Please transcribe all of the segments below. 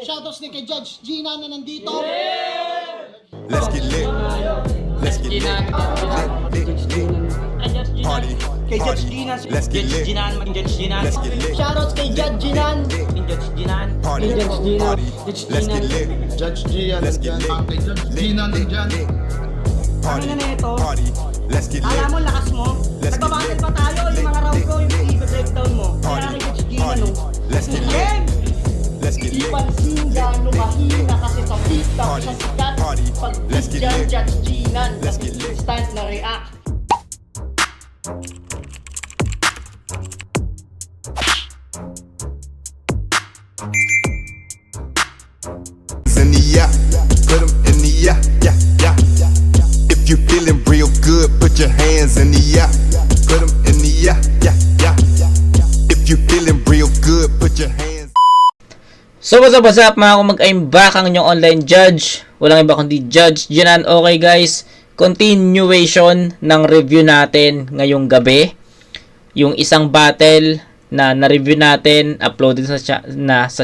Shoutouts din kay Judge Gina na nandito. Let's get lit. Let's get lit. Party. Kay Judge Gina. Let's get lit. Let's get lit. Shoutouts kay Judge Ginan. Party. Party. Let's get lit. Judge Gian. Let's get lit. Judge Gina nandyan. Party. Ano na ito? Party. Let's get lit. Alam mo, lakas mo. Let's get Nagbabattle lit. pa tayo. Yung mga round ko, yung i-breakdown mo. Kaya Party. kay Judge Gina, Party. no? Let's get lit. Game! Let's get Di lit. pansin gano'ng mahina kasi sa TikTok Party. sa sikat. Party. Pag Let's get dyan, lit. Judge Ginan. Let's get lit. Instant na react. In the yeah, put 'em in the yeah, yeah, yeah. If you feeling real good, put your hands in the yeah, put 'em in the yeah, yeah, yeah. If you feeling real good, put your hands. So what's up mga kumag-aim back ang inyong online judge. Walang iba kundi Judge Ginan. Okay guys, continuation ng review natin ngayong gabi. Yung isang battle na na-review natin, uploaded sa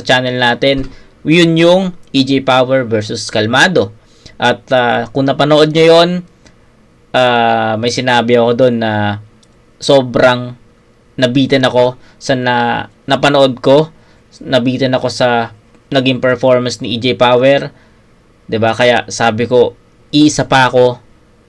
channel natin. Yun yung EJ Power versus Kalmado. At kung napanood nyo yun, may sinabi ako doon na sobrang nabitin ako sa napanood ko. Nabitin ako sa naging performance ni EJ Power. 'Di ba? Kaya sabi ko, iisa pa ako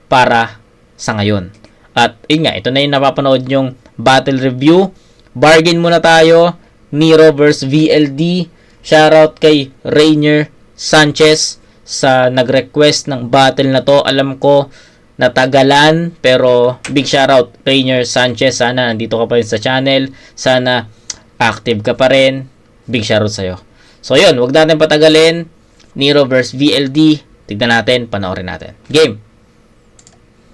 para sa ngayon. At yun nga, ito na yung napapanood yung battle review. Bargain muna tayo. Nero vs VLD. Shoutout kay Rainier Sanchez sa nag-request ng battle na to. Alam ko natagalan, pero big shoutout Rainier Sanchez. Sana nandito ka pa rin sa channel. Sana active ka pa rin. Big shoutout sa'yo. So yun, wag natin patagalin. Nero vs VLD. Tignan natin, panoorin natin. Game!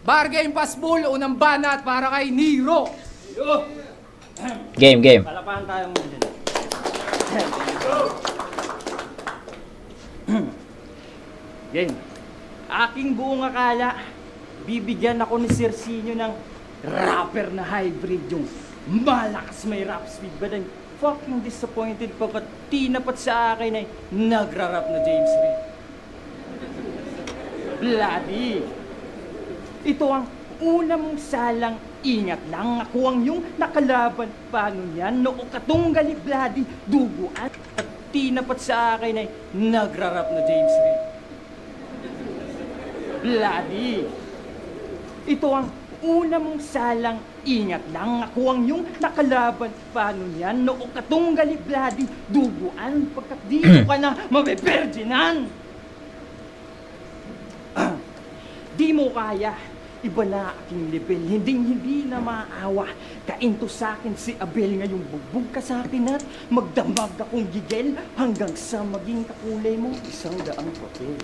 Bargain Pass Bull, unang banat para kay Nero. Game, game. Palapahan tayo muna dyan. Game. Aking buong akala, bibigyan ako ni Sir Sinyo ng rapper na hybrid, yung malakas may rap speed. But I'm fucking disappointed pagkat tinapat sa akin ay nagra-rap na James Reid. Bloody! Ito ang una mong salang, ingat lang ako ang yung nakalaban. Paano yan? Noo katunggali, bloody, duguan. At tinapat sa akin ay nagra-rap na James Reid. Bloody! Ito ang una mong salang, ingat lang ako ang yung nakalaban. Paano yan? Noo katunggali, bloody, duguan. Pagkat dito ka na mabeberginan. Di mo kaya. Iba na aking level, hindi na maawa. Kainto sa akin si Abel, ngayong bugbog ka sa akin at magdamag akong gigel hanggang sa maging kakulay mo 100 papel.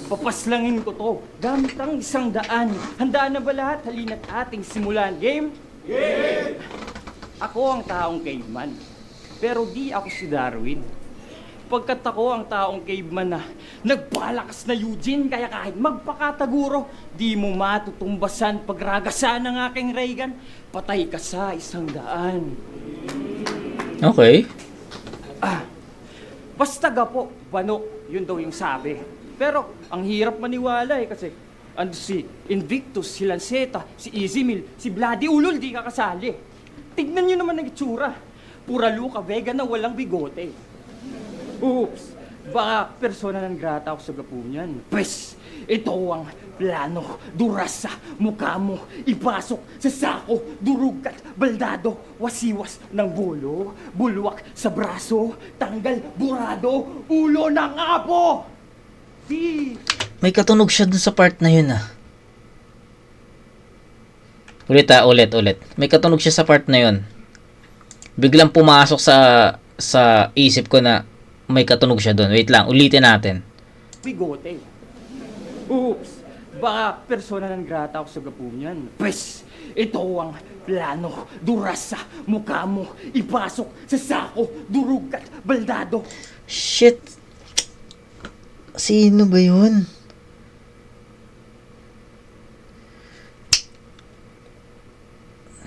Papaslangin ko to gamit ang 100. Handa na ba lahat? Halina't ating simulan. Game? Game! Ako ang taong caveman, pero di ako si Darwin. Pagkat ako ang taong caveman na nagpalakas na Eugene, kaya kahit magpakataguro, di mo matutumbasan pagragasan ng aking ray gun. Patay ka sa 100. Okay. Basta gapo, bano, yun daw yung sabi. Pero ang hirap maniwala kasi ando si Invictus, si Lanceta, si Izimil, si Bloody Ulol, di ka kasali. Tignan nyo naman ang itsura. Pura Luca Vega na walang bigote. Oops! Baka persona ng grata ako sa gapo niyan. Pwes, ito ang plano. Durasa, mukha mo, ipasok sa sako, durug at baldado, wasiwas ng bulo, bulwak sa braso, tanggal, burado, ulo ng apo! Di! May katunog siya dun sa part na yun ah. Ulit. May katunog siya sa part na yun. Biglang pumasok sa isip ko na may katunog siya doon. Wait lang, ulitin natin. Bigote. Oops! Baka persona ng grata ako sa gapo niyan. Pwes, ito ang plano. Durasa, mukha mo, ipasok sa sako, durug at baldado. Shit! Sino ba yun?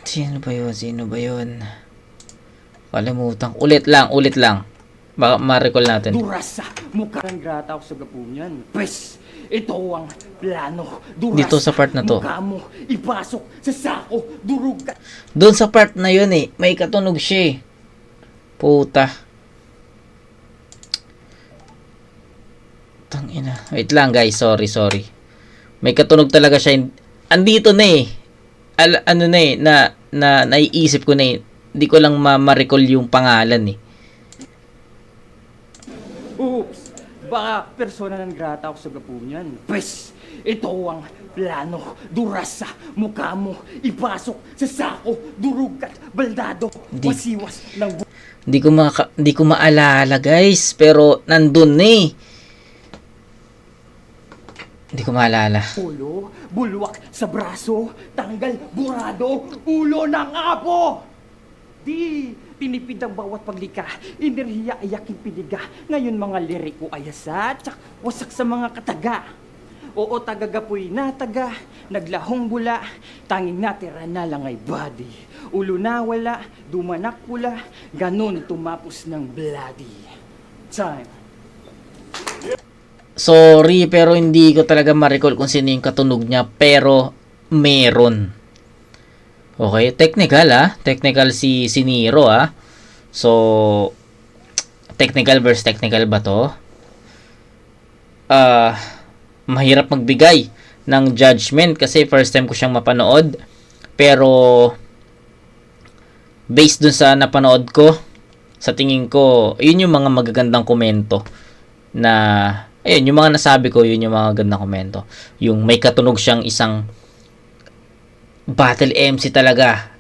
Sino ba yun? Kalimutan. Ulit lang. Baka ma-recall natin. Durasa, mukhang grata ako sa gapunyan. Pwes, ito ang plano. Durasa, Dito sa part na to. mukha mo, ipasok sa sako, durug ka. Doon sa part na yun eh, may katunog siya eh. Puta. Tangina. Wait lang guys, sorry. May katunog talaga siya. Andito na eh. Ano na eh, naiisip ko na eh. Hindi ko lang ma-recall yung pangalan eh. Oops, baka persona ng grata ako sa gapunyan. Pwes, ito ang plano. Durasa, mukha mo, ipasok sa sako, durug ka, baldado, wasiwas ng Hindi ko maalala guys, pero nandun na eh. Hindi ko maalala. ulo, bulwak sa braso, tanggal, burado, ulo ng apo! Di, tinipid ang bawat paglika, enerhiya ayaking piniga, ngayon mga liriko ayasa, tsak wasak sa mga kataga. Oo, tagagapoy na taga, naglahong bula, tanging natira na lang ay body. Ulo na wala, dumanak pula, ganun tumapos ng bloody. Time. Sorry, pero hindi ko talaga ma-recall kung sino yung katunog niya, pero meron. Okay, technical Technical si Nero So, technical versus technical ba to? Mahirap magbigay ng judgment kasi first time ko siyang mapanood. Pero, based dun sa napanood ko, sa tingin ko, yun yung mga magagandang komento na, ayun, yung mga nasabi ko, yun yung mga gandang komento. Yung may katunog siyang isang battle MC talaga.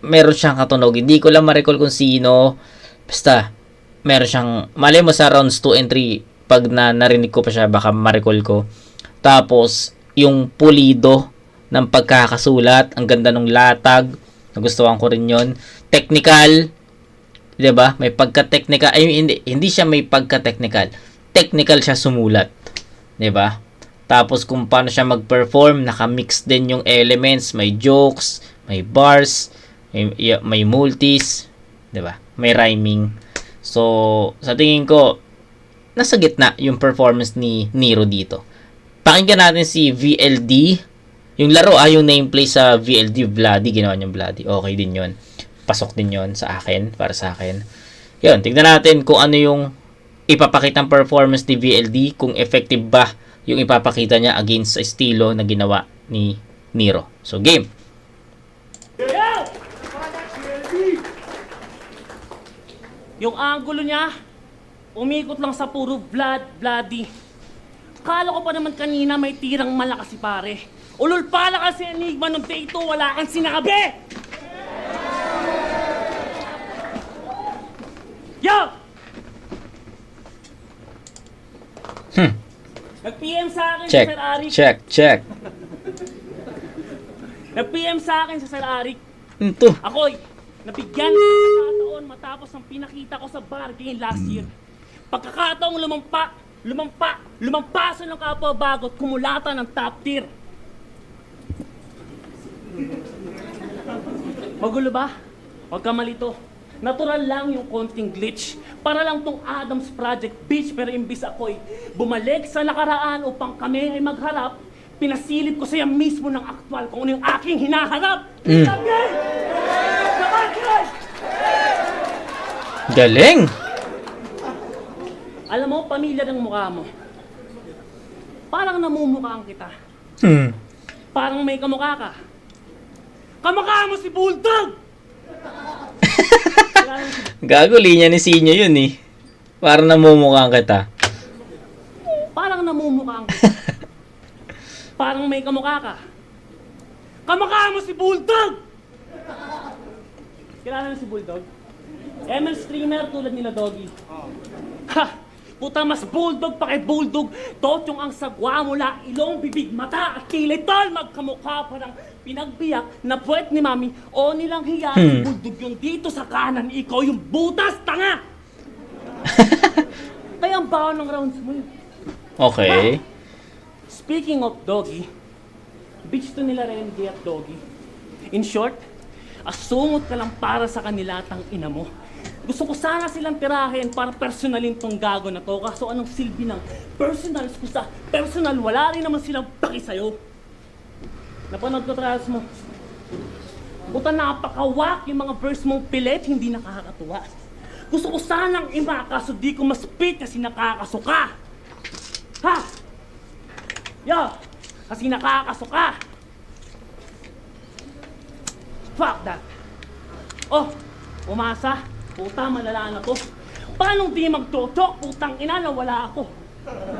Meron siyang katunog. Hindi ko lang ma-recall kung sino. Basta, meron siyang, malay mo sa rounds 2 and 3, pag narinig ko pa siya, baka ma-recall ko. Tapos, yung pulido ng pagkakasulat, ang ganda ng latag, nagustuhan ko rin yon. Technical, 'di ba? May pagka-technical, ay hindi siya may pagka-technical. Technical siya sumulat, 'di ba? Tapos kung paano siya mag-perform, naka-mix din yung elements, may jokes, may bars, may multis, 'di ba? May rhyming. So, sa tingin ko nasa gitna yung performance ni Nero dito. Pakinggan natin si VLD. Yung laro yung nameplay sa VLD Bloody, ginawa niyang Bloody. Okay din 'yon. Pasok din 'yon sa akin, para sa akin. 'Yon, tignan natin kung ano yung ipapakitang performance ni VLD, kung effective ba yung ipapakita niya against sa estilo na ginawa ni Nero. So, game. Yung angulo niya, umikot lang sa puro bloody. Kala ko pa naman kanina may tirang malakas si pare. Ulol pala kasi Enigma nung day 2, wala kang sinabi! Yo! Nag-PM sa akin Check. si Sir Arik. Check. Nag-PM sa akin si Sir Arik. Ito. Ako'y nabigyan ng pagkakataon matapos ang pinakita ko sa bar game last year. Pagkakataong lumampasan ng kapwa bago at kumulatan ng top tier. Magulo ba? Huwag ka malito. Natural lang yung konting glitch. Para lang tong Adams Project bitch, pero imbis ako'y bumalik sa nakaraan upang kami ay magharap, pinasilip ko siya mismo ng aktwal kung ano yung aking hinaharap. Galing. Alam mo, pamilya ng mukha mo. Parang namumukhaan kita. Parang may kamukha ka. Kamukha mo si Bulldog! Gago, linya ni Sinyo yun eh. Parang namumukhang kita. Parang namumukhaan kita. Parang may kamukha ka. Kamukha mo si Bulldog! Kilala mo si Bulldog? ML streamer tulad nila Doggy. Ha! Puta, mas bulldog pa kay bulldog. Totyong ang sagwa mula, ilong, bibig, mata at kilay. Tol, magkamukha pa ng pinagbiyak na puwet ni Mami o nilang hiya. Si bulldog yung dito sa kanan, ikaw yung butas, tanga! Kaya ang baon ng rounds mo yun. Okay. Speaking of Doggy, bitch to nila Renji at Doggy. In short, asungot ka lang para sa kanila tang ina mo. Gusto ko sana silang tirahin para personalin tong gago na to. Kaso anong silbi ng personal? Sa personal, wala rin naman silang paki sa'yo. Napanood ko trials mo. Puta, napakawak yung mga verse mong pilit, hindi nakakatuwa. Gusto ko sanang imakaso, di ko maspit kasi nakakasuka. Ha? Yo! Kasi nakakasuka. Fuck that. Oh, umasa. Puta, malala na to. Paano di magtotok? Putang ina na wala ako.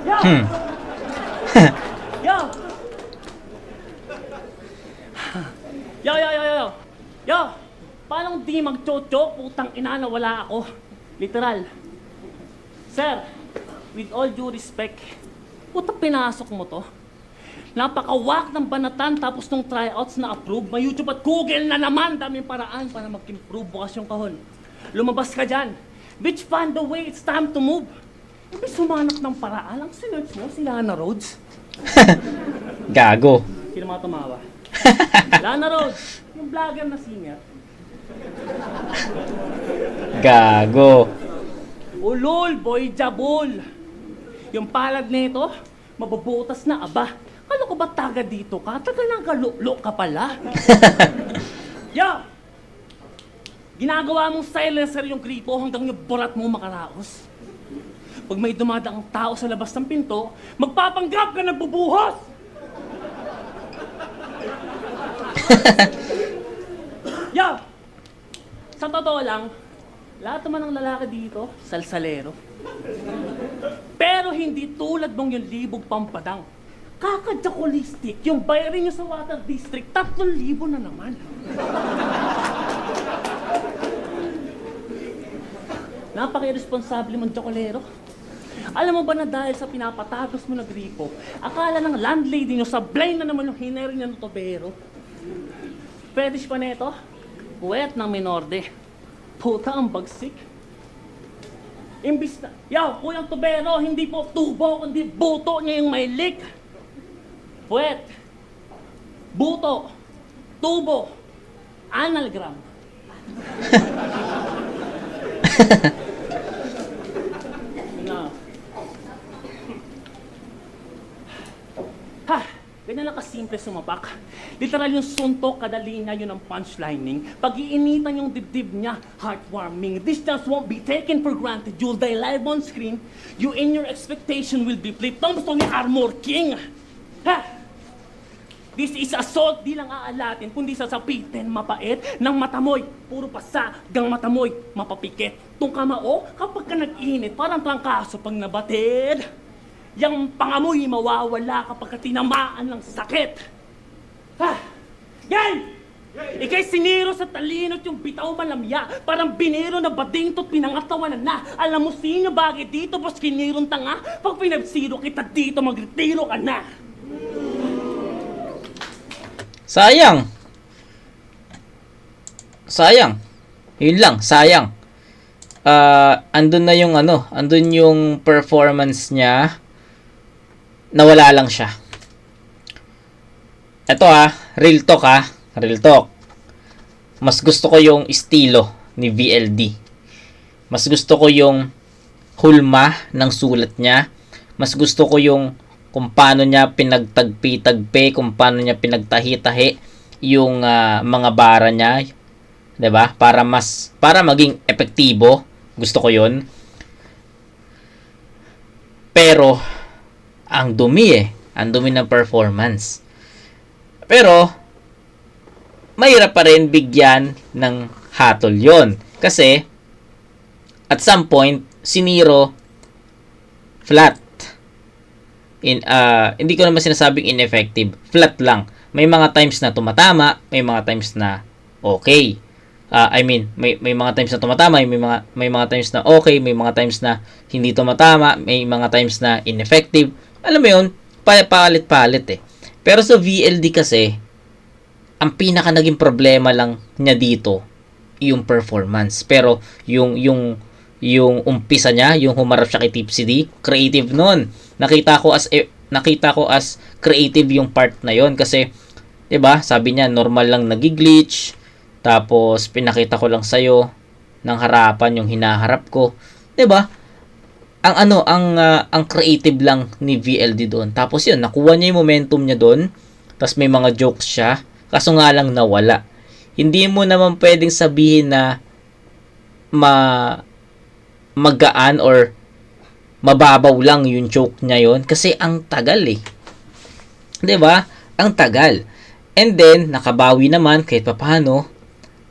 Yo! Yo! Yo! Paano di magtotok? Putang ina na wala ako. Literal. Sir, with all due respect, puta pinasok mo to. Napakawak ng banatan tapos nung tryouts na approve, may YouTube at Google na naman. Daming paraan para mag-improve bukas yung kahon. Lumabas ka dyan. Bitch, find the way. It's time to move. Ibig sumanap ng paraan. Ang sinerch mo, si Lana Rhodes. Gago. Sino mga tumawa? Lana Rhodes, yung vlogger na singer. Gago. Ulol, boy jabol. Yung palad nito, mabubutas na aba. Kalo ko ba taga dito ka? Taga ng kalulok ka pala. Yo! Ginagawa mong silencer yung gripo hanggang yung burat mo makaraos. Pag may dumadaang tao sa labas ng pinto, magpapanggap ka ng bubuhos! Yo! Sa totoo lang, lahat naman ng lalaki dito, salsalero. Pero hindi tulad mong yung libog pampadang. Kaka-jacolistic, yung bayarin nyo sa water district, 3,000 na naman. Napaka-irresponsable mong tsokolero. Alam mo ba na dahil sa pinapatagos mo na gripo, akala ng landlady nyo sablay na naman yung hineri niya ng tobero? Fetish pa neto? Puwet ng minorde. Puta ang bagsik. Imbis na, yaw, kuyang tobero, hindi po tubo, kundi buto niya yung may leak. Puwet, buto, tubo, analgram. Na. Ha! Ganyan lang kasimple sumapak. Literal yung suntok, kadali niya yun ang punchlining. Pag-iinitan yung dibdib niya, heartwarming. This just won't be taken for granted. You'll die live on screen. You and your expectation will be flipped. Ang gusto ni Armor King. Ha! This is assault, di lang aalatin, kundi sasapitin, mapait, ng matamoy. Puro pasa, gang matamoy, mapapikit. Tung kamao, kapag ka nag-init, parang trangkaso pag nabatid. Yang pangamoy mawawala kapag ka tinamaan ng sakit. Ha! Game! Ikay siniro sa talinot yung bitaw malamya. Parang biniro na badingtot pinangatawanan na. Alam mo sino bagay dito, boss kinirong tanga. Pag pinabsiro kita dito, magretiro ka na. Sayang. Sayang. Yun lang, sayang. Andun na yung andun yung performance niya. Nawala lang siya. Ito real talk real talk. Mas gusto ko yung estilo ni VLD. Mas gusto ko yung hulma ng sulat niya. Mas gusto ko yung kung paano niya pinagtagpi-tagpi, kung paano niya pinagtahi-tahi yung mga bara niya, 'di ba? Para maging epektibo. Gusto ko 'yon. Pero ang dumi ang dumi ng performance. Pero mahirap pa rin bigyan ng hatol 'yon kasi at some point siniro flat. Hindi ko naman sinasabing ineffective, flat lang. May mga times na tumatama, may mga times na okay. May mga times na tumatama, may mga times na okay, may mga times na hindi tumatama, may mga times na ineffective. Alam mo 'yun, palit-palit Pero sa VLD kasi, ang pinaka naging problema lang niya dito yung performance. Pero yung umpisa niya, yung humarap siya kay Tipsy D, creative nun. Nakita ko as creative yung part na yon kasi 'di ba? Sabi niya normal lang nagi-glitch. Tapos pinakita ko lang sa ng harapan yung hinaharap ko. 'Di ba? Ang creative lang ni VLD doon. Tapos yun, nakuha niya yung momentum niya doon. Tapos may mga jokes siya. Kaso nga lang nawala. Hindi mo naman pwedeng sabihin na magaan or mababaw lang yung joke niya yon kasi ang tagal eh. 'Di ba? Ang tagal. And then nakabawi naman kahit papaano.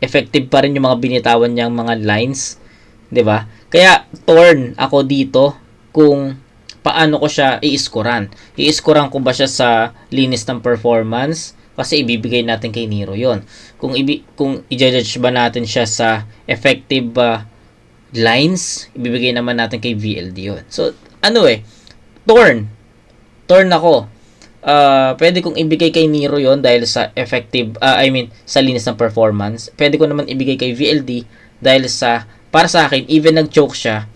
Effective pa rin yung mga binitawan niyang mga lines, 'di ba? Kaya torn ako dito kung paano ko siya i-scorean. I-scorean ko ba siya sa linis ng performance? Kasi ibibigay natin kay Nero 'yon. Kung i-judge ba natin siya sa effective lines, ibibigay naman natin kay VLD 'yon. So, torn ako. Pwede kong ibigay kay Nero 'yon dahil sa effective, sa linis ng performance. Pwede ko naman ibigay kay VLD dahil sa, para sa akin, even nag-joke siya,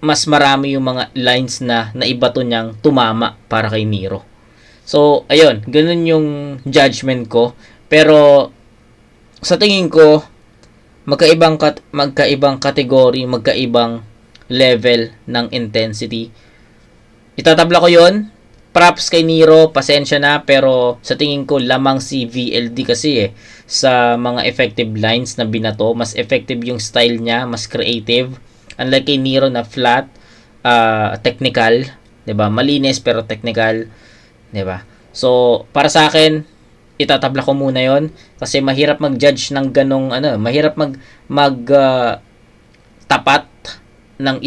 mas marami yung mga lines na naibato niyang tumama para kay Nero. So, ayun, ganun yung judgment ko. Pero, sa tingin ko, magkaibang category, magkaibang level ng intensity. Itatabla ko yon. Props kay Nero, pasensya na, pero sa tingin ko lamang si VLD kasi sa mga effective lines na binato. Mas effective yung style niya, mas creative. Unlike kay Nero na flat, technical, 'di ba? Malinis pero technical, 'di ba? So, para sa akin, itatabla ko muna 'yon kasi mahirap mag-judge ng ganong mahirap tapat ng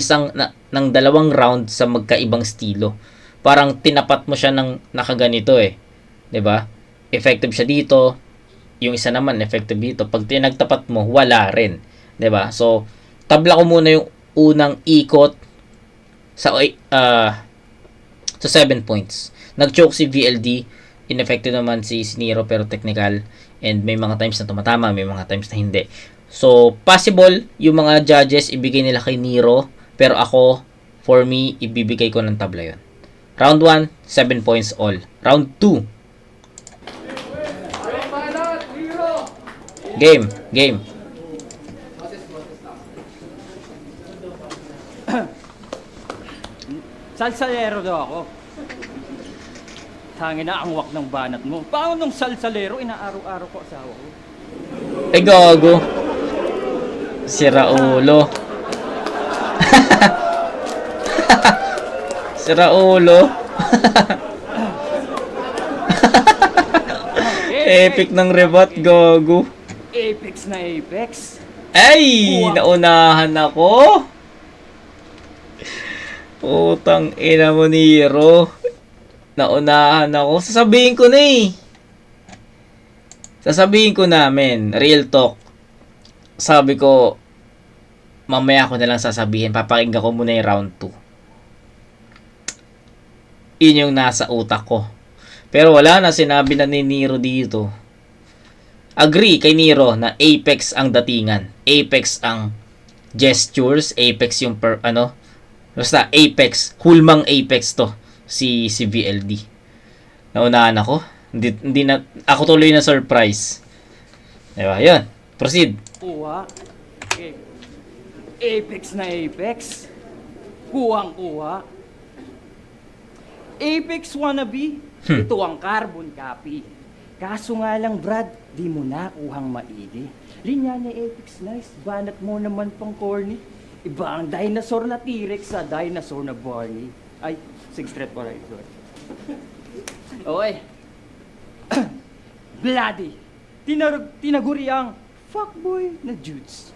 ng dalawang round sa magkaibang estilo. Parang tinapat mo siya ng nakaganito 'di ba? Effective siya dito, yung isa naman effective dito. Pag tinagtapat mo, wala rin, 'di ba? So, tabla ko muna yung unang ikot sa 7 points. Nag-choke si VLD, ineffective naman si Nero pero technical, and may mga times na tumatama, may mga times na hindi. So, possible yung mga judges ibigay nila kay Nero, pero ako, for me, ibibigay ko ng tabla yun. Round 1, 7 points all. Round 2. Game. Salsalero daw ako. Tangin na ang wak ng banat mo. Paano nung salsalero, inaaraw-araw ko asawa ko? Ay, gago. Sira ulo. Sira ulo. Epic ng rebut, gago. Apex na Apex. Ay, naunahan ako. Putang ina mo, Nero. Naunahan ako. Sasabihin ko na Sasabihin ko namin, real talk. Sabi ko, mamaya ko na lang sasabihin. Papakinggan ko muna yung round 2. Yun yung nasa utak ko. Pero wala na, sinabi na ni Nero dito. Agree kay Nero na Apex ang datingan. Apex ang gestures. Apex yung basta Apex. Hulmang Apex to. Si VLD. Naunahan ako. Hindi na, ako tuloy na surprise. Diba? Yun. Proceed. Kuha. Apex na Apex. Kuhang-kuha. Apex wannabe. Ito ang carbon copy. Kaso nga lang, Brad, di mo na kuhang maigi. Linya ni Apex nice. Banat mo naman pang corny. Iba ang dinosaur na T-Rex sa dinosaur na Barney. Ay, 6 threat pa rin. Okay. Bloody. Tinaguri ang fuckboy na dudes.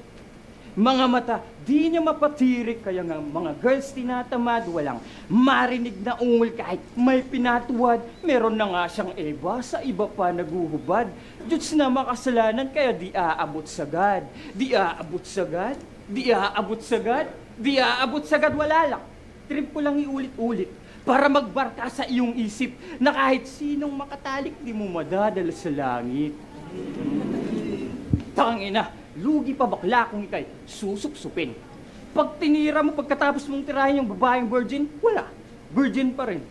Mga mata, di niya mapatirik, kaya nga mga girls tinatamad, walang marinig na ungol kahit may pinatuwad. Meron na nga siyang iba, sa iba pa naguhubad. Dudes na makasalanan, kaya di aabot sagad. Di aabot sagad, di aabot sagad, di aabot sagad, wala lang. Trip ko lang iulit-ulit para magbarka sa iyong isip na kahit sinong makatalik di mo madadala sa langit. Tangina, lugi pa bakla kung ikay susupsupin. Pag tinira mo pagkatapos mong tirahin yung babaeng virgin, wala. Virgin pa rin.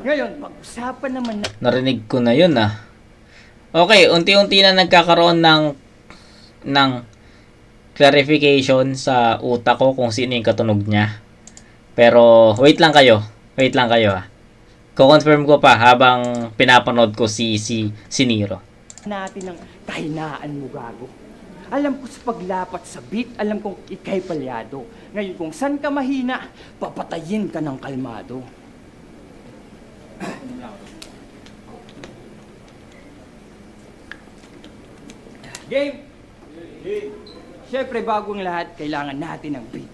Ngayon, pag-usapan naman na... Narinig ko na yun Okay, unti-unti na nagkakaroon ng clarification sa utak ko kung sino yung katunog niya. Pero wait lang kayo. Wait lang kayo ah. Ko-confirm ko pa habang pinapanood ko si Nero. Natin ang kahinaan mo, gago. Alam ko sa paglapat sa beat, alam kong ikay palyado. Ngayon kung saan ka mahina, papatayin ka ng kalmado. Game! Siyempre, bago ang lahat, kailangan natin ng beat.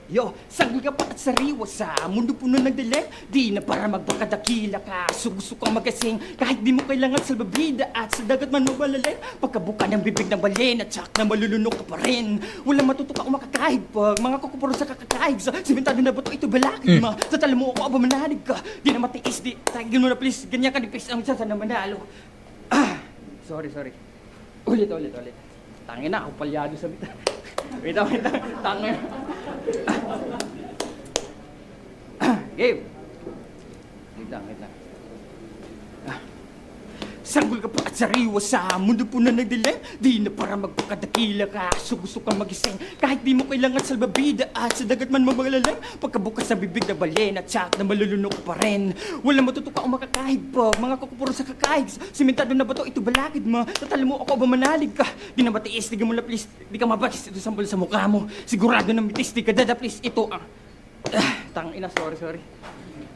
Yo, sagol ka pa at sariwa sa mundo puno ng dilim. Di na para magbakadakila ka, suguso kang magasing. Kahit di mo kailangan salbabida at sa dagat man mabalalim. Pagkabuka ng bibig ng balin at tsak na malulunok ka pa rin. Walang matutuka o makakahig pag mga kukupuro sa kakakahig. Sa simentado na bato ito balakid ma. Sa tala mo ako aba manalig ka. Di na matiis, di tagin mo na please. Ganyan ka nipis ang isa na manalo. Sorry. Ulit. Tangin na, ako palyado sa bita. Wait lang. Tangin. Game. Wait lang. Sanggol ka pa at sariwa sa mundo po na nagdilim. Di na para magpakadakila ka, suguso kang magising. Kahit di mo kailangan salbabida at sa dagat man mamalalim. Pagkabukas sa bibig na balin at tsak na malulunok ka pa rin. Walang matutuka o makakahig pag mga kukupuro sa kakahig. Simentado na bato, ito balakid ma. Tatalo mo ako ba manalig ka? Di na matiis, di ka mula please. Di ka mabakis, ito sambal sa mukha mo. Sigurado na mitis, di ka dada please. Ito ang... tangina, sorry.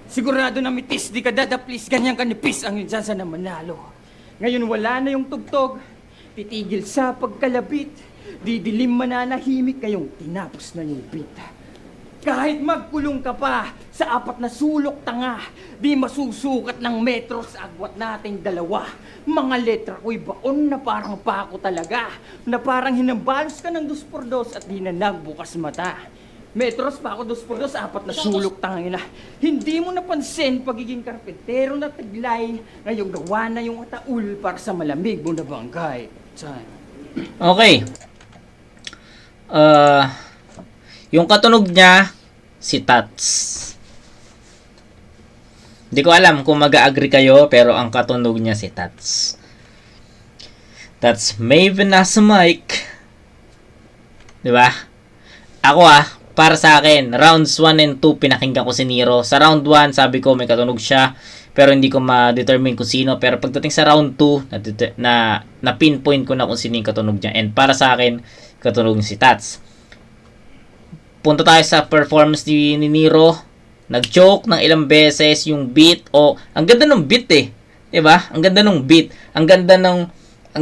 Sigurado na mitis, di ka dada please. Ganyan ka nipis ang yun dyan na manalo. Ngayon wala na yung tugtog, titigil sa pagkalabit, didilim mananahimik ngayong tinapos na yung beat. Kahit magkulong ka pa sa apat na sulok tanga, di masusukat ng metro sa agwat nating dalawa. Mga letra ko'y baon na parang pako talaga, na parang hinambalos ka ng 2x2 at di na nagbukas mata. Metros pa ako 2x2, apat na sulok tangin na. Hindi mo napansin pagiging karpentero na taglay. Ngayong gawa na yung ataul para sa malamig mo na bangkay. Okay. Yung katunog niya, si Tats. Hindi ko alam kung mag-agree kayo, pero ang katunog niya si Tats. That's Maven na sa mic. Diba? Ako para sa akin, rounds 1 and 2 pinakinggan ko si Nero. Sa round 1, sabi ko may katunog siya, pero hindi ko ma-determine kung sino. Pero pagdating sa round 2, na pinpoint ko na kung sino yung katunog niya. And para sa akin, katunog niya si Tats. Punta tayo sa performance ni Nero. Nag-choke ng ilang beses yung beat. Ang ganda ng beat diba? Ang ganda ng beat. Ang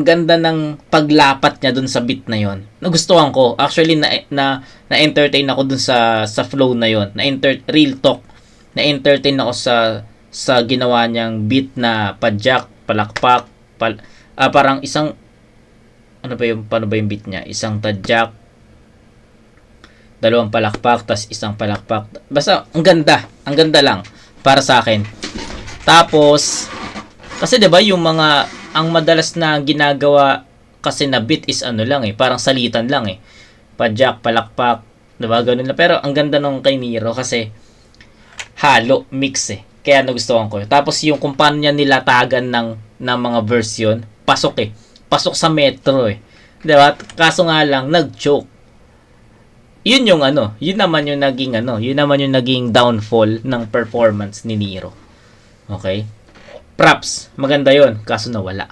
ganda ng paglapat niya dun sa beat na yon. Nagustuhan ko. Actually, na-entertain ako dun sa flow na yon. Real talk. Na-entertain ako sa ginawa niyang beat na padjak, palakpak, parang isang paano ba yung beat niya? Isang tadjak, dalawang palakpak, tas isang palakpak. Basta, ang ganda lang para sa akin. Tapos, kasi 'di ba yung ang madalas na ginagawa kasi na beat is parang salitan lang Padjak, palakpak, 'di ba? Ganun lang. Pero ang ganda nung kay Nero kasi halo, mix Kaya nagustuhan ko. Tapos yung kung paano niya nilatagan ng mga version, pasok Pasok sa metro 'Di ba? Kaso nga lang nag-choke. Yun naman yung naging downfall ng performance ni Nero. Okay? Props, maganda yon, kaso nawala.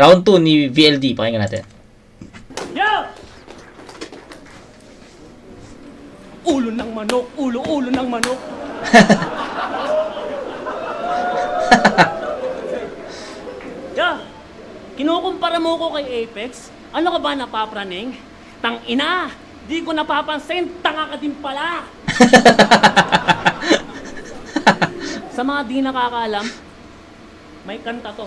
Round 2 ni VLD, pakinggan natin. Yo! Ulo ng manok, ulo ng manok. Yo! Kinukumpara mo ko kay Apex? Ano ka ba napapraning? Tang ina! Di ko napapansin, tanga ka din pala! Sa mga di nakakaalam, may kanta to.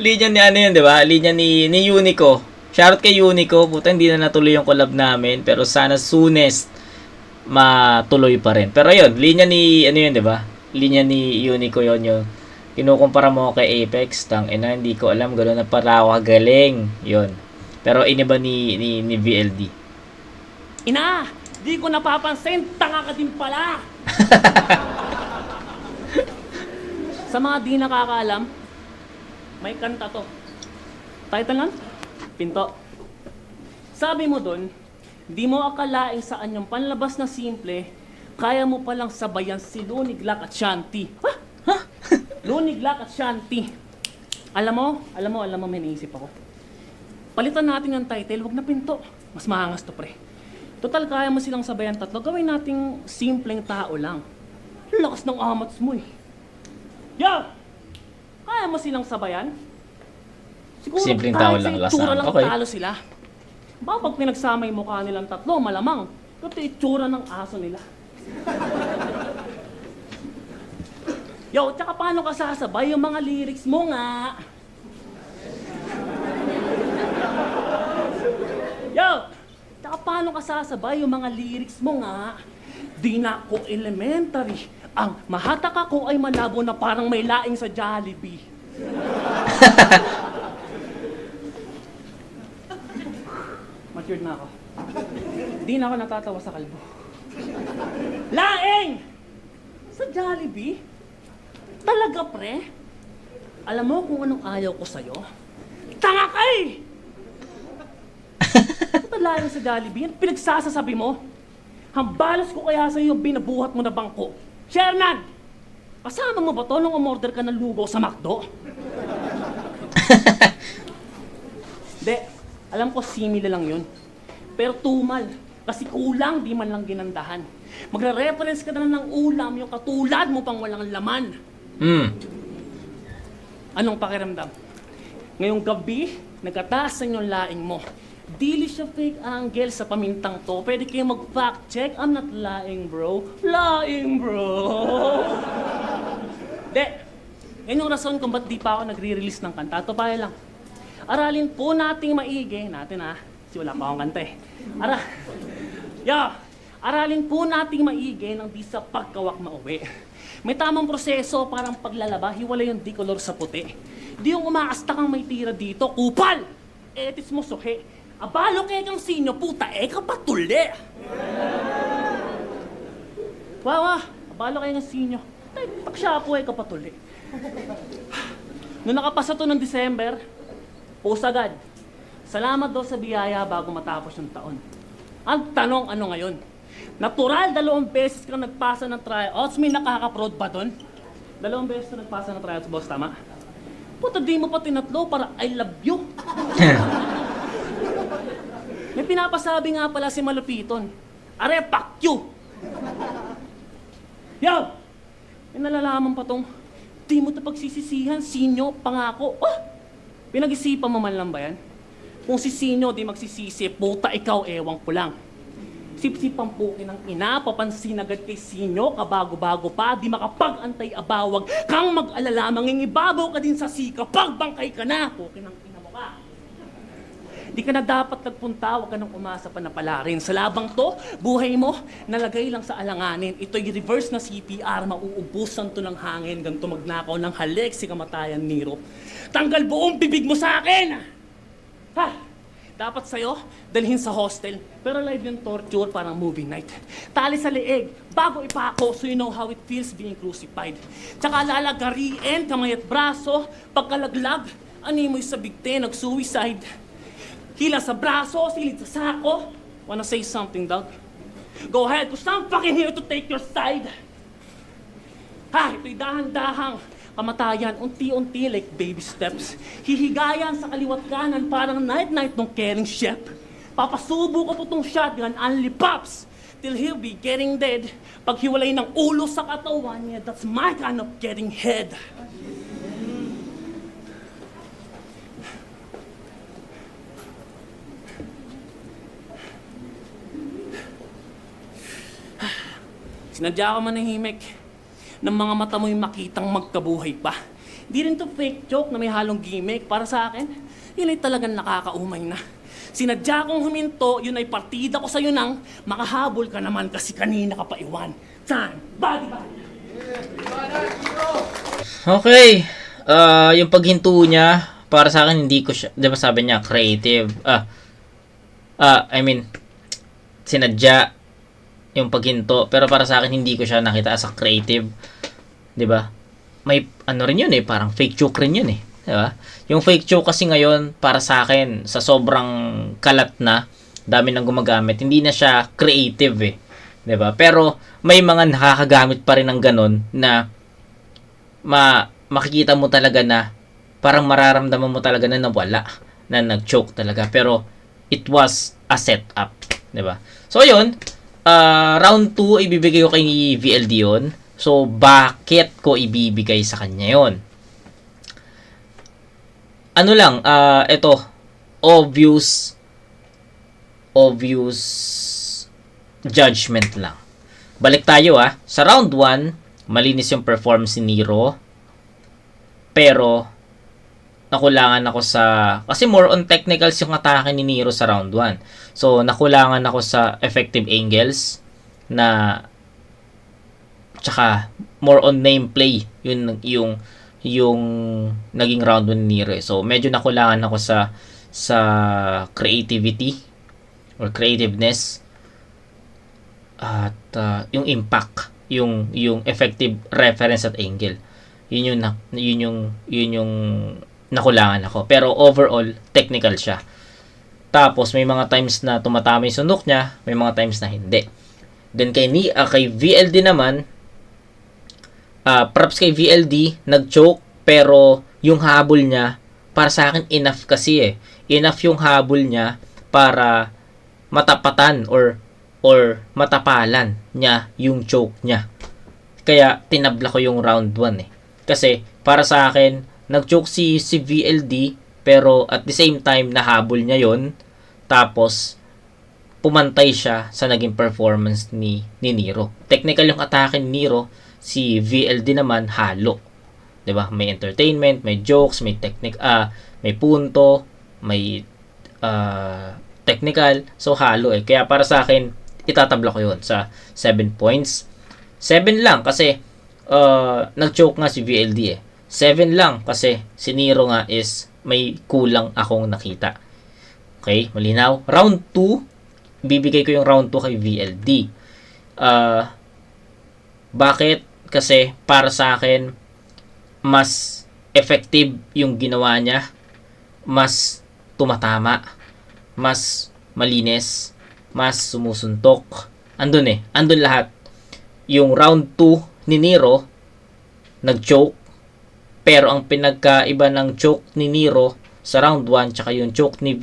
Linya ni di ba? Linya ni Unico. Shoutout kay Unico. Puta, hindi na natuloy yung collab namin. Pero sana soonest matuloy pa rin. Pero yun, linya ni, di ba? Linya ni Unico yun. Kinukumpara mo kay Apex. Hindi ko alam. Gano'n na para ako galing. Yun. Pero iniba ni VLD. Ina! Di ko napapansin, tanga ka din pala! Sa mga di nakakaalam, may kanta to. Title lang? Pinto. Sabi mo dun, di mo akalaing sa anyong panlabas na simple, kaya mo palang sabayan si Luniglak at Shanti. Ha? Luniglak at Shanti. Alam mo, may naisip ako. Palitan natin yung title, wag na pinto. Mas maangas to, pre. Total, kaya mo silang sabayan tatlo. Gawin nating simpleng tao lang. Lakas ng amats mo eh. Yo! Kaya mo silang sabayan? Siguro Simpleng tao kahit lang, sa last itsura time. lang Okay. talo sila. Baka pag pinagsama yung mukha nilang tatlo, malamang. Ito itsura ng aso nila. Yo, tsaka paano ka sasabay yung mga lyrics mo nga? Yo, tsaka paano ka sasabay yung mga lyrics mo nga? Di na ako elementary. Ang mahatak ako ay malabo na parang may laing sa Jollibee. Matured na ako. Di na ako natatawa sa kalbo. Laing! Sa Jollibee? Talaga, pre? Alam mo kung anong ayaw ko sa'yo? Tanga ka eh! Ito laing sa Jollibee, yan pinagsasasabi mo. Hambalas ko kaya sa'yo yung binabuhat mo na bangko. Shernan! Kasama mo ba to nung umorder ka ng lugaw sa McDo? De, alam ko simile lang yun. Pero tumal. Kasi kulang, di man lang ginandahan. Magre-reference ka na ng ulam yung katulad mo pang walang laman. Anong pakiramdam? Ngayong gabi, nagkatasan yung laing mo. Dili siya fake angle sa pamintang to. Pwede kayo mag-fact check. I'm not lying, bro. Lying, bro. De, yan yung rason kung ba't di pa ako nagre-release ng kanta. Ito pa lang. Aralin po nating maigi. Natin kasi wala pa akong kanta eh. Aralin po nating maigi nang di sa pagkawak mauwi. May tamang proseso parang paglalaba, hiwalay yung dikolor sa puti. Di yung umaasta kang may tira dito, kupal! Etis mo suhe. Abalo kaya kang sinyo, puta, kapatuli! Wawa, abalo kaya kang sinyo. Pagsyapo kapatuli. Noong nakapasa to ng December, post agad. Salamat daw sa biyaya bago matapos yung taon. Ang tanong, ano ngayon? Natural, 2 beses kang nagpasa ng tryouts, may nakaka-prod ba doon? 2 beses ka nagpasa ng tryouts, boss, tama? Puta, di mo pa tinatlo para I love you. May pinapasabi nga pala si Malupiton. Are, fuck you! Yo! May nalalaman pa tong, di mo ito pagsisisihan, sinyo, pangako. Pinag-isipan mo man lang ba yan? Kung si sinyo di magsisisi, puta ikaw, ewang ko lang. Sip-sipang pukin ng ina, papansin agad kay sinyo, kabago-bago pa, di makapag-antay abawag, kang mag-alala, mangingibabaw ka din sa sika, pagbangkay ka na, pukin ng ina mo ka. Di ka na dapat nagpunta, huwag ka nang umasa pa na pala rin. Sa labang to, buhay mo, nalagay lang sa alanganin. Ito'y reverse na CPR, mauubusan to ng hangin, ganito magnakaw ng halik si kamatayan Nero. Tanggal buong bibig mo sa akin! Dapat sa'yo, dalhin sa hostel. Pero live yung torture, parang movie night. Tali sa leeg, bago ipako, so you know how it feels being crucified. Tsaka lalagariin, kamay at braso, pagkalaglag, animoy sa bigte, nag-suicide. Hila sa braso, silid sa sako. Wanna say something, dog? Go ahead, cause I'm fucking here to take your side. Ito'y dahan-dahang kamatayan, unti-unti like baby steps. Hihigayan sa kaliwat kanan, parang night-night nung caring chef. Papasubo ko po tong shotgun, only pops, till he'll be getting dead. Paghiwalay ng ulo sa katawan niya, that's my kind of getting head. Sinadya ko manahimik ng mga mata mo'y makitang magkabuhay pa. Di rin to fake joke na may halong gimmick. Para sa akin, yun ay talagang nakakaumay na. Sinadya kong huminto, yun ay partida ko sa'yo nang makahabol ka naman kasi kanina ka pa iwan. Time, body. Okay. Yung paghinto niya, para sa akin, hindi ko siya, di ba sabi niya, creative. Sinadya yung paghinto. Pero para sa akin, hindi ko siya nakita as a creative. 'Di ba? May ano rin yun parang fake joke rin yun Diba? Yung fake choke kasi ngayon, para sa akin, sa sobrang kalat na, dami nang gumagamit, hindi na siya creative eh. Diba? Pero, may mga nakakagamit pa rin ng ganun na makikita mo talaga na parang mararamdaman mo talaga na nawala, na nag-choke talaga. Pero, it was a setup. Diba? So, yun. Round 2, ibibigay ko kay VLD yun. So, bakit ko ibibigay sa kanya yun? Ano lang, ito, obvious judgment lang. Balik tayo sa round 1, malinis yung performance ni Nero. Pero, nakulangan ako kasi more on technicals yung atake ni Nero sa round 1. So, nakulangan ako sa effective angles tsaka more on nameplay yung naging round 1 ni Nero. So, medyo nakulangan ako sa creativity or creativeness at yung impact, yung effective reference at angle. Yun yung nakulangan ako. Pero overall, technical siya. Tapos, may mga times na tumatama yung sunok niya, may mga times na hindi. Then, kay VLD naman, props kay VLD, nag-choke, pero yung habol niya, para sa akin, enough kasi eh. Enough yung habol niya para matapatan or matapalan niya yung choke niya. Kaya, tinabla ko yung round 1 eh. Kasi, para sa akin, nag-choke si VLD, pero at the same time, nahabol niya yon. Tapos, pumantay siya sa naging performance ni Nero. Technical yung atake ni Nero, si VLD naman halo. 'Di ba? May entertainment, may jokes, may may punto, may technical. So halo eh. Kaya para sa akin, itatabla ko 'yon sa 7 points. 7 lang kasi nag-choke nga si VLD eh. 7 lang kasi si Nero nga is may kulang akong nakita. Okay, malinaw. Round 2, bibigay ko yung round 2 kay VLD. Bakit? Kasi para sa akin, mas effective yung ginawa niya, mas tumatama, mas malinis, mas sumusuntok. Andun lahat. Yung round 2 ni Nero, nag-choke, pero ang pinagkaiba ng choke ni Nero sa round 1 tsaka yung choke ni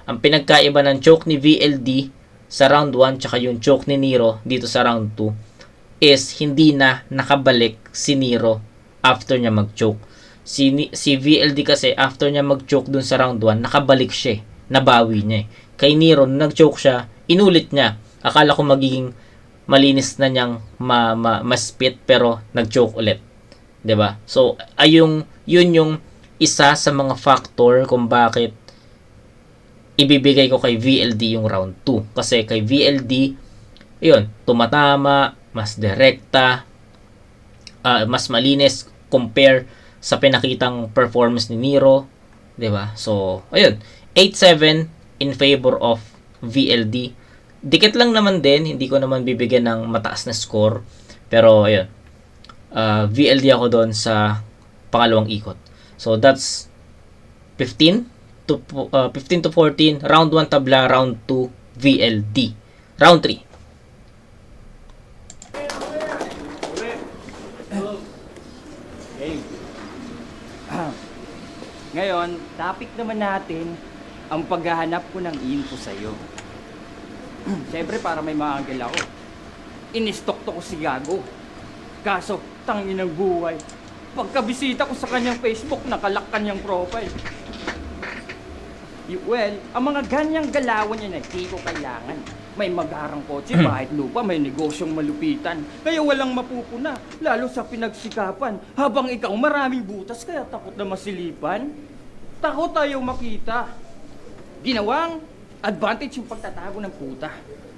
ang pinagkaiba ng choke ni VLD sa round 1 tsaka yung choke ni Nero dito sa round 2 is hindi na nakabalik si Nero after niya mag-choke. Si VLD kasi after niya mag-choke dun sa round 1, nakabalik siya. Nabawi niya. Kay Nero, nung nag-choke siya, inulit niya. Akala ko magiging malinis na niyang ma-spit pero nag-choke ulit. 'Di ba? So, yun yung isa sa mga factor kung bakit ibibigay ko kay VLD yung round 2. Kasi kay VLD, yun, tumatama, mas direkta, mas malinis compare sa pinakitang performance ni Nero, 'di ba? So, ayun, 8-7 in favor of VLD. Dikit lang naman din, hindi ko naman bibigyan ng mataas na score, pero ayun. VLD ako doon sa pangalawang ikot. So, that's 15 to 14, round 1 tabla, round 2 VLD. Round 3. Ngayon, topic naman natin ang paghahanap ko ng info sa'yo. Siyempre, para may maanggel ako. Inistok to ko si Gago. Kaso, tangin ng buhay. Pagkabisita ko sa kanyang Facebook, nakalak kanyang profile. Well, ang mga ganyang galawan niya na hindi ko kailangan. May magarang kotse, bahit lupa, may negosyong malupitan. Kaya walang mapupuna, lalo sa pinagsikapan. Habang ikaw maraming butas, kaya takot na masilipan. Takot tayo makita. Ginawang advantage yung pagtatago ng puta.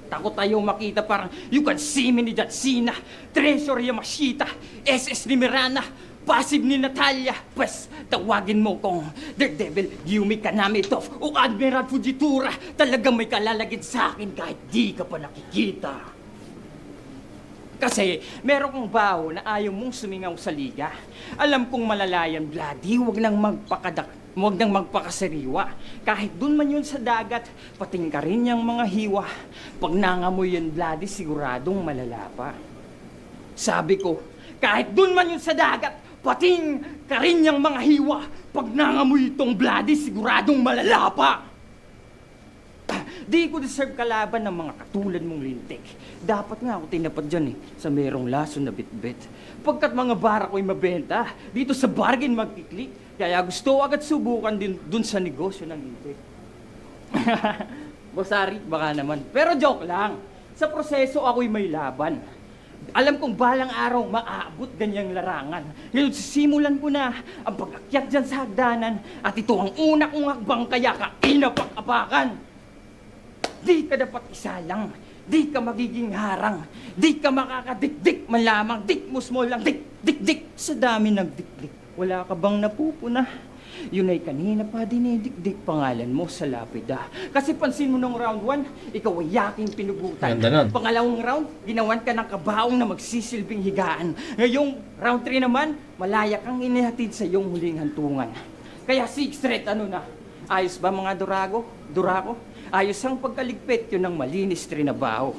Takot tayo makita parang you can see me ni Jatsina, Treasure Yamashita, SS ni Mirana, Passive ni Natalia. Pues, tawagin mo kong Daredevil, Yumi Kanamitov o Admiral Fujitura. Talagang may kalalagid sa akin kahit di ka pa nakikita. Kasi meron kang baho na ayaw mong sumingaw sa liga. Alam kong malalayan, bloody, huwag nang magpakasariwa. Kahit dun man yun sa dagat, pating ka rin yung mga hiwa. Pag nangamoy yun, bloody, siguradong malala pa. Sabi ko, kahit dun man yun sa dagat, pating ka rin yung mga hiwa. Pag nangamoy itong bloody, siguradong malala pa. Di ko deserve kalaban ng mga katulad mong lintik. Dapat nga ako tinapat dyan sa merong laso na bitbit. Pagkat mga bara ko'y mabenta, dito sa bargain magkiklik. Kaya gusto agad subukan din dun sa negosyo ng lintik. Bosari, baka naman. Pero joke lang. Sa proseso ako'y may laban. Alam kong balang araw maaabot ganyang larangan. Ngayon sisimulan ko na ang pag-akyat dyan sa hagdanan. At ito ang una kong hakbang kaya kainapak-apakan. Di ka dapat isalang, di ka magiging harang, di ka makakadikdik man lamang, dik mo small lang, dik sa dami ng dikdik. Wala ka bang napupuna? Yun ay kanina pa dinidikdik pangalan mo sa lapida. Kasi pansin mo nung round 1, ikaw ay yaking pinugutan. Ganda nun. Pangalawang round, ginawan ka ng kabaong na magsisilbing higaan. Ngayong round 3 naman, malaya kang inihatid sa iyong huling hantungan. Kaya 6 straight, ano na? Ayos ba mga Durako? Ayos ang pagkaligpit yun ng malinis trinabaho.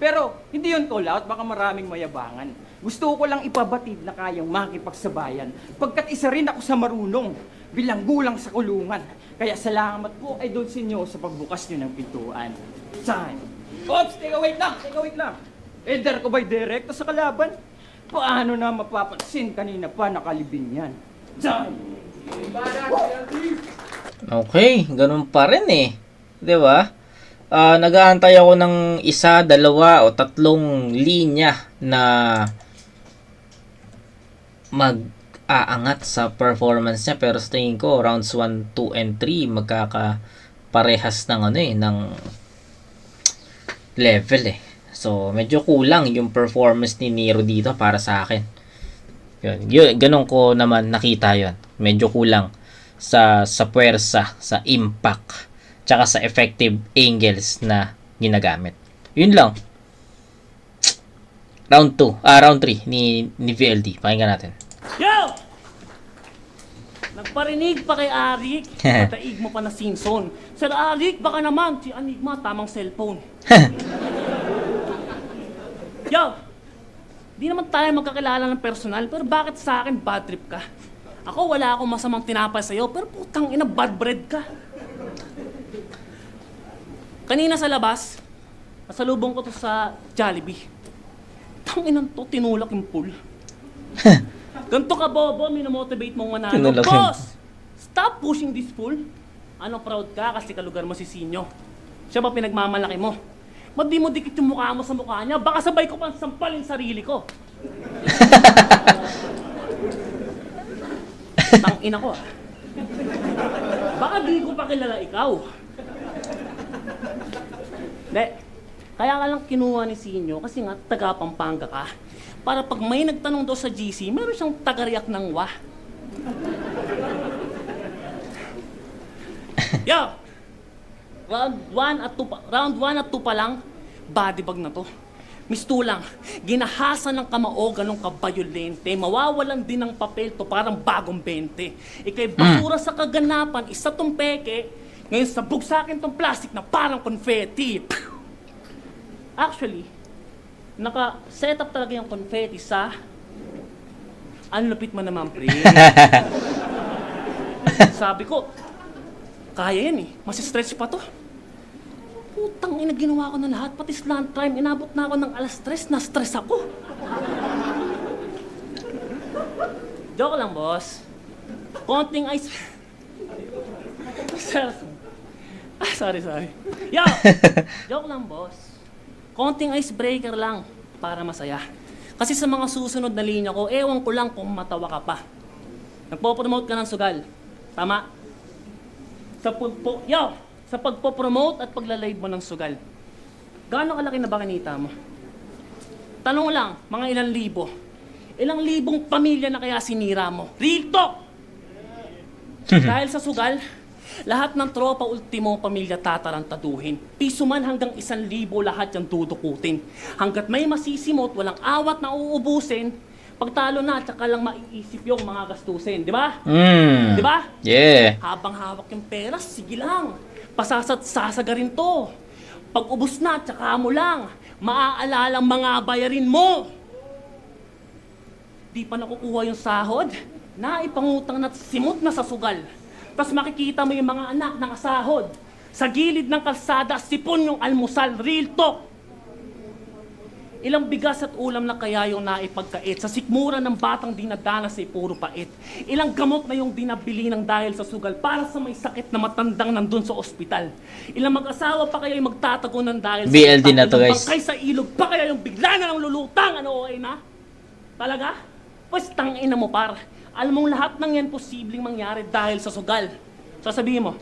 Pero hindi yun call out, baka maraming mayabangan. Gusto ko lang ipabatid na kayang makipagsabayan. Pagkat isa rin ako sa marunong, bilanggulang sa kulungan. Kaya salamat po ay doon sa inyo sa pagbukas nyo ng pintuan. Time. Oops, teka wait lang. Elder ko ba'y direkto sa kalaban? Paano na mapapansin kanina pa nakalibing yan? Time. Okay, ganun pa rin eh. 'Di ba? Nag-aantay ako ng 1, 2 o 3 linya na mag-aangat sa performance niya, pero sa tingin ko rounds 1, 2 and 3 magkakaparehas ng ng level eh. So medyo kulang yung performance ni Nero dito para sa akin. Yun, ganun ko naman nakita 'yon. Medyo kulang sa puwersa, sa impact, tsaka sa effective angles na ginagamit. Yun lang. Round 3 ni VLD. Pakinggan natin. Yo! Nagparinig pa kay Arik, pataig mo pa na Simpson. Sir Arik, baka naman si Enigma tamang cellphone. Yo! Di naman tayo magkakilala ng personal, pero bakit sa akin bad trip ka? Ako, wala akong masamang tinapay sa'yo, pero putang ina, bad bread ka. Kanina sa labas, nasalubong ko to sa Jollibee. Tang inang to, tinulak yung pool. Ganto ka, bobo, minomotivate mong manalo. Tinulak yung- Boss! Stop pushing this fool. Ano, proud ka kasi kalugar mo si Sinyo. Siya ba pinagmamalaki mo? Ba't di mo dikit yung mukha mo sa mukha niya? Baka sabay ko pang sampalin sarili ko. Tang ina ko ah. Baka di ko pa kilala ikaw. De, kaya ka lang kinuha ni Sinyo kasi nga taga Pampanga ka. Para pag may nagtanong daw sa GC, meron siyang tagariyak ng wah. Yo! Round 1 at 2 pa lang, body bag na to. Mistulang, ginahasan ng kamao ganong kabayolente, mawawalan din ng papel to parang bagong 20. Ika'y basura sa kaganapan, isa tong peke, ngayon sabog sa akin tong plastic na parang confetti. Actually, naka-set up talaga yung confetti sa... Ang lupit mo naman, pre. Sabi ko, kaya yan eh, masistretch pa to. Putang ina, ginawa ko na lahat, pati slant time, inabot na ako ng 3:00, na-stress ako. Joke lang, boss. Konting ice... sorry. Yo! Joke lang, boss. Konting icebreaker lang para masaya. Kasi sa mga susunod na linya ko, ewan ko lang kung matawa ka pa. Nagpo-promote ka ng sugal. Tama? Sa pagpo-promote at pagla-live mo ng sugal, gaano kalaki na ba kinita mo? Tanong lang, mga ilang libo. Ilang libong pamilya na kaya sinira mo? Real talk! Dahil sa sugal, Lahat ng tropa ultimo pamilya tatarantaduhin. Piso man hanggang 1,000 lahat yung dudukutin. Hanggat may masisimot, walang awat na uubusin, pagtalo na, tsaka lang maiisip yung mga gastusin. Di ba? Di ba? Yeah. Habang hawak yung pera, sige lang. Sasagarin to. Pag ubus na, tsaka mo lang. Maaalalang mga bayarin mo. Di pa nakukuha yung sahod, naipangutang na simot na sa sugal. Tapos makikita mo yung mga anak ng asahod. Sa gilid ng kalsada, sipon yung almusal, real talk. Ilang bigas at ulam na kaya yung naipagkait. Sa sikmura ng batang dinadanas ay puro pait. Ilang gamot na yung dinabili ng dahil sa sugal para sa may sakit na matandang nandun sa ospital. Ilang mag-asawa pa kaya yung magtatago ng dahil sa BLD na to, ilang guys. bangkay sa ilog pa kaya yung bigla na ng lulutang. Ano okay na? Talaga? Pues tangina mo par. Alam mong lahat ng yan posibleng mangyari dahil sa sugal. Sasabihin mo,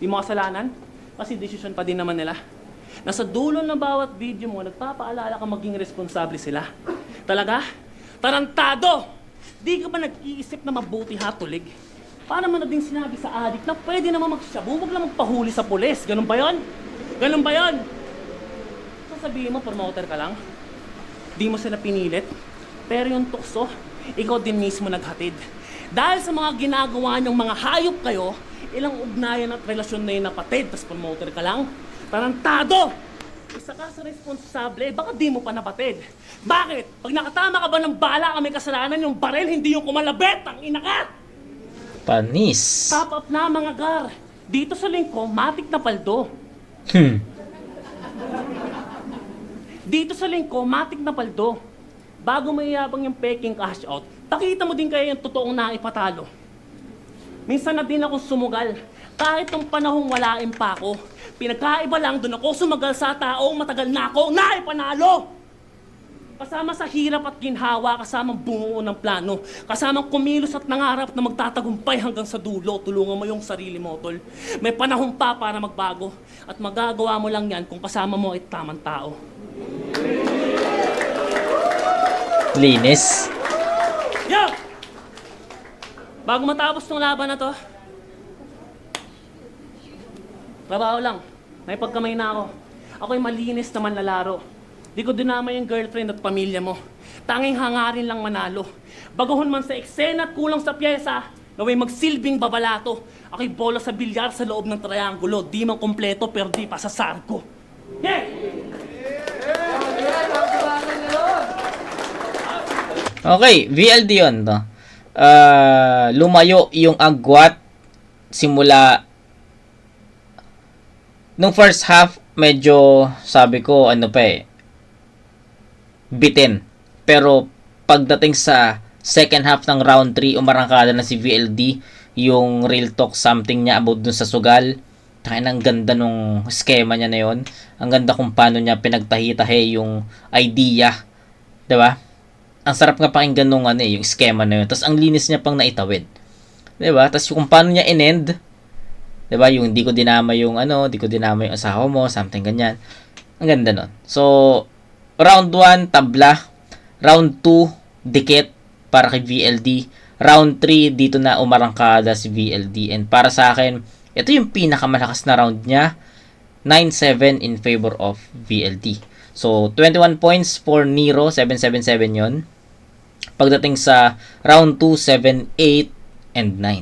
di mo kasalanan? Kasi desisyon pa din naman nila. Nasa dulo ng bawat video mo, nagpapaalala ka maging responsable sila. Talaga? Tarantado! Di ka ba nag-iisip na mabuti hatulig? Para mo na din sinabi sa adik na pwede naman magsyabu, huwag lang magpahuli sa pulis. Ganun ba yon? Ganun ba yon? Sasabihin mo, promoter ka lang? Di mo sila pinilit? Pero yung tukso, ikaw din mismo naghatid. Dahil sa mga ginagawa niyong mga hayop kayo, ilang ugnayan at relasyon na yung napatid, tas promoter ka lang? Tarantado! Isa ka sa responsable, baka di mo pa napatid. Bakit? Pag nakatama ka ba ng bala ka may kasalanan, yung baril, hindi yung kumalabit, ang ina ka! Panis. Top up na mga gar. Dito sa lingko, matik na paldo. Dito sa lingko, matik na paldo. Bago mayabang yung peking cash out, pakita mo din kaya yung totoong naipatalo. Minsan na din ako sumugal, kahit nung panahong walain pa ako. Pinagkaiba lang doon ako sumagal sa taong matagal na ako naipanalo. Kasama sa hirap at ginhawa, kasamang bumuo ng plano, kasamang kumilos at nangarap na magtatagumpay hanggang sa dulo. Tulungan mo yung sarili mo, tol. May panahon pa para magbago at magagawa mo lang yan kung kasama mo ay tamang tao. Linis. Yo! Bago matapos tong laban na to, trabaho lang. May pagkamay na ako. Ako'y malinis na manlalaro. Di ko dinamay yung girlfriend at pamilya mo. Tanging hangarin lang manalo. Baguhon man sa eksena at kulang sa pyesa, naway magsilbing babalato. Ako'y bola sa bilyar sa loob ng triangulo. Di man kompleto pero di pa sa sarko. Yeah! Okay, VLD yun to. Lumayo yung agwat simula nung first half, medyo sabi ko ano pa bitin. Pero pagdating sa second half ng round 3, umarangkada na si VLD, yung real talk something niya about dun sa sugal. Ang ganda nung schema niya na yun. Ang ganda kung paano niya pinagtahi-tahi yung idea. 'Di ba? Ang sarap nga pakinggan nung yung schema na yun. Tapos ang linis niya pang naitawid. 'Di ba? Tapos kung paano niya in-end, 'di ba? Yung di ko dinama yung di ko dinama yung asawa mo, something ganyan. Ang ganda nun. So, round 1 tabla, round 2 dikit para kay VLD. Round 3 dito na umarangkada si VLD. And para sa akin, ito yung pinakamalakas na round niya. 9-7 in favor of VLD. So, 21 points for Nero, 777 yon. Pagdating sa round 2, 7, 8, and 9.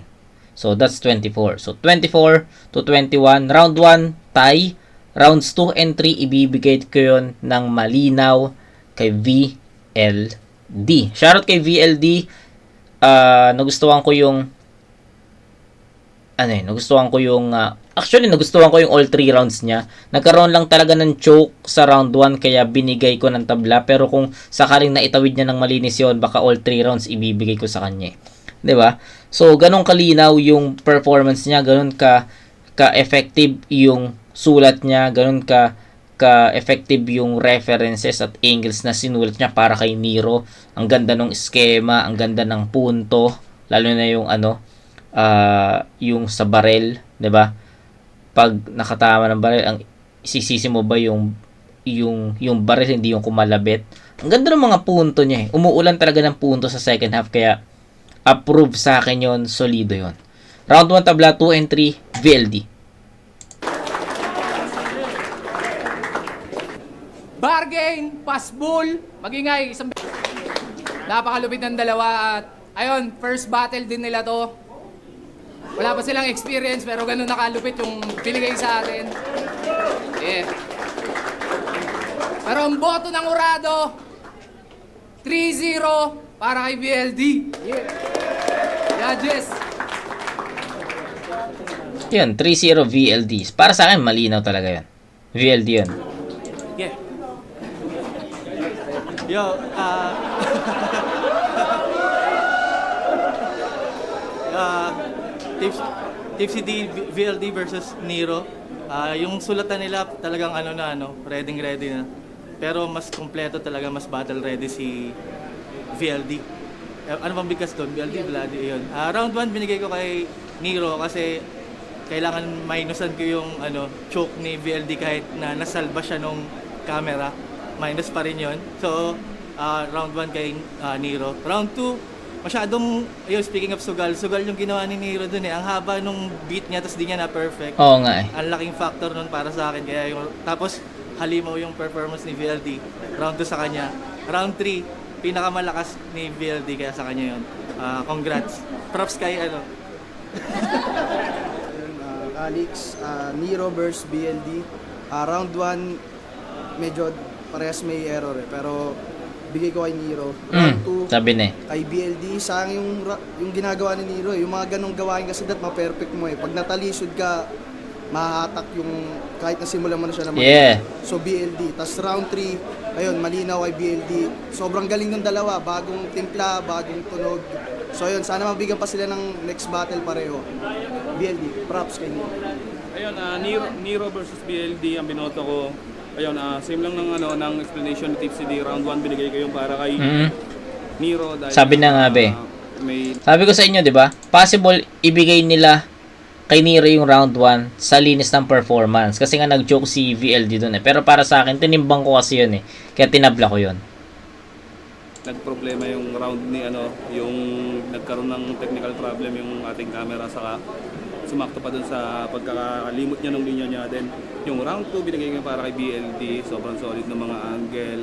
So, that's 24. So, 24 to 21. Round 1, tie. Rounds 2 and 3, ibibigay ko yun ng malinaw kay VLD. Shoutout kay VLD. Nagustuhan ko yung actually nagustuhan ko yung all 3 rounds niya. Nagkaroon lang talaga ng choke sa round 1 kaya binigay ko ng tabla, pero kung sakaling naitawid niya ng malinis yon, baka all 3 rounds ibibigay ko sa kanya. 'Di ba? So ganun kalinaw yung performance niya, ganun ka effective yung sulat niya, ganun ka effective yung references at angles na sinulat niya para kay Nero. Ang ganda ng schema, ang ganda ng punto, lalo na yung yung sa barel, 'di ba? Pag nakatama ng barel, ang isisisi mo ba yung barel, hindi yung kumalabit. Ang ganda ng mga punto niya. Umuulan talaga ng punto sa second half, kaya approve sa akin 'yon, solido 'yon. Round 1 tabla, 2 and 3, VLD. Bargain, passbull, magingay, isang... Napakalupit ng dalawa at ayun, first battle din nila to. Wala pa silang experience pero ganun nakalupit yung binigay sa atin. Yeah. Pero ang boto ng Urado, 3-0 para kay BLD. Yeah. Judges. Yun, 3-0 VLD. Para sa akin, malinaw talaga yun. VLD yun. Yeah. Yo, Tipsy D, VLD versus Nero. Yung sulatan nila talagang ready na. Pero mas kompleto talaga, mas battle ready si VLD. Ano bang bigkas doon? VLD, Vladi, yun. Round 1 binigay ko kay Nero kasi kailangan minusan ko yung choke ni VLD kahit na nasalba siya nung camera. Minus pa rin yun. So, round 1 kay Nero. Round 2, masyadong, speaking of sugal yung ginawa ni Nero dun eh. Ang haba nung beat niya, tapos di niya na perfect. Oo nga eh. Ang laking factor nun para sa akin. Kaya tapos, halimaw yung performance ni VLD. Round 2 sa kanya. Round 3, pinakamalakas ni VLD kaya sa kanya yun. Congrats. Props kay Alex, Nero versus BLD. Round 1, medyo parehas may error eh. Pero bigay ko kay Nero. Round 2, Sabi na eh. kay BLD. Sayang yung ginagawa ni Nero eh. Yung mga ganong gawain kasi ma-perfect mo eh. Pag natalisod ka, mahahatak yung kahit nasimulan mo na siya na Yeah. So BLD. Tapos round 3, ayun, malinaw kay BLD. Sobrang galing ng dalawa. Bagong timpla, bagong tunog. So ayun, sana mabigyan pa sila ng next battle pareho. BLD, props kay Nero. Ayun, Nero versus BLD ang binoto ko. Ayun, same lang ng explanation ni Tipsy D. Round 1 binigay ko yung para kay Nero dahil Sabi na nga be. Sabi ko sa inyo, 'di ba? Possible ibigay nila kay Nero yung round 1 sa linis ng performance kasi nga nag-joke si VLD doon eh. Pero para sa akin, tinimbang ko kasi yun eh. Kaya tinabla ko yun. Nagproblema yung round ni yung nagkaroon ng technical problem yung ating camera saka sumakto pa dun sa pagkakalimot niya ng linya niya. Then yung round 2 binigay ko para kay BLD, sobrang solid ng mga angle,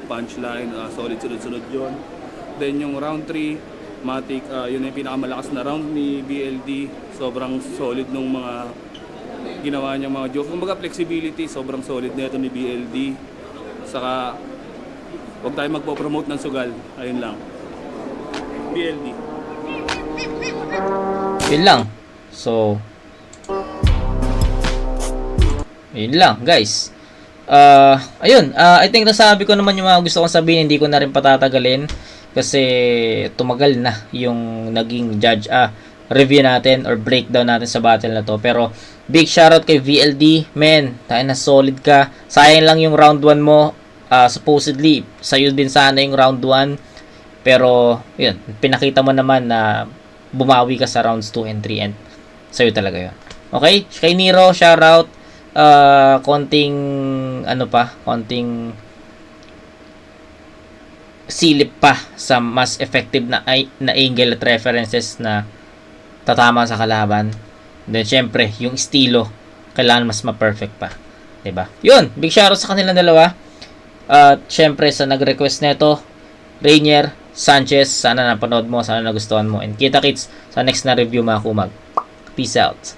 punchline, solid sunod-sunod yun. Then yung round 3, Matic, yun yung pinakamalakas na round ni BLD, sobrang solid nung mga ginawa niyang mga joke. Kumbaga flexibility, sobrang solid na ito ni BLD. Saka huwag tayo magpo-promote ng sugal, ayun lang. BLD. Yun lang. So, yun lang, guys. Ayun, I think nasabi ko naman yung mga gusto kong sabihin, hindi ko na rin patatagalin kasi tumagal na yung naging judge review natin or breakdown natin sa battle na to. Pero big shoutout kay VLD, men, tayo na solid ka. Sayang lang yung round 1 mo. Supposedly sa'yo din sana yung round 1, pero yun, pinakita mo naman na bumawi ka sa rounds 2 and 3 and sa'yo talaga yun. Okay, kay Nero, shoutout. Konting konting silip pa sa mas effective na angle at references na tatama sa kalaban. Then syempre yung estilo kailangan mas ma-perfect pa, 'di ba? Yun, big shoutout sa kanilang dalawa. At syempre sa nag-request nito, Rainier Sanchez, sana napanood mo, sana nagustuhan mo, and kita kits sa next na review mga kumag. Peace out.